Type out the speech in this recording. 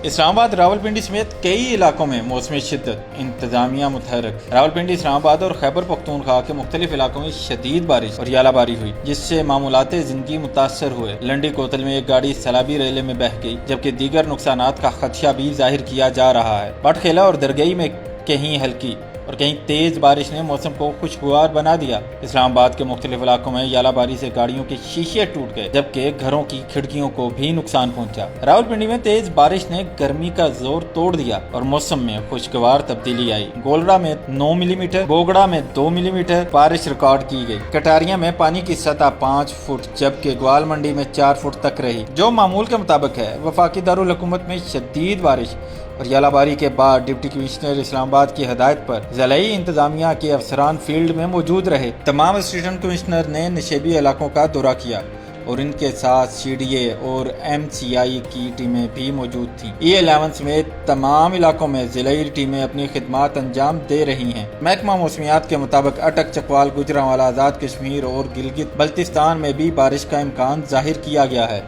اسلام آباد راولپنڈی سمیت کئی علاقوں میں موسم شدت، انتظامیہ متحرک۔ راولپنڈی، اسلام آباد اور خیبر پختونخوا کے مختلف علاقوں میں شدید بارش اور ژالہ باری ہوئی، جس سے معمولات زندگی متاثر ہوئے۔ لنڈی کوتل میں ایک گاڑی سیلابی ریلے میں بہہ گئی، جبکہ دیگر نقصانات کا خدشہ بھی ظاہر کیا جا رہا ہے۔ بٹخیلہ اور درگئی میں کہیں ہلکی اور کہیں تیز بارش نے موسم کو خوشگوار بنا دیا۔ اسلام آباد کے مختلف علاقوں میں ژالہ باری سے گاڑیوں کے شیشے ٹوٹ گئے، جبکہ گھروں کی کھڑکیوں کو بھی نقصان پہنچا۔ راولپنڈی میں تیز بارش نے گرمی کا زور توڑ دیا اور موسم میں خوشگوار تبدیلی آئی۔ گولڑا میں 9 ملی میٹر، بوگڑا میں 2 ملی میٹر بارش ریکارڈ کی گئی۔ کٹاریاں میں پانی کی سطح 5 فٹ جبکہ گوال منڈی میں 4 فٹ تک رہی، جو معمول کے مطابق ہے۔ وفاقی دارالحکومت میں شدید بارش اور ژالہ باری کے بعد ڈپٹی کمشنر اسلام آباد کی ہدایت پر ضلعی انتظامیہ کے افسران فیلڈ میں موجود رہے۔ تمام اسسٹنٹ کمشنر نے نشیبی علاقوں کا دورہ کیا اور ان کے ساتھ سی ڈی اے اور ایم سی آئی کی ٹیمیں بھی موجود تھیں۔ E11 سمیت تمام علاقوں میں ضلعی ٹیمیں اپنی خدمات انجام دے رہی ہیں۔ محکمہ موسمیات کے مطابق اٹک، چکوال، گوجرانوالہ، آزاد کشمیر اور گلگت بلتستان میں بھی بارش کا امکان ظاہر کیا گیا ہے۔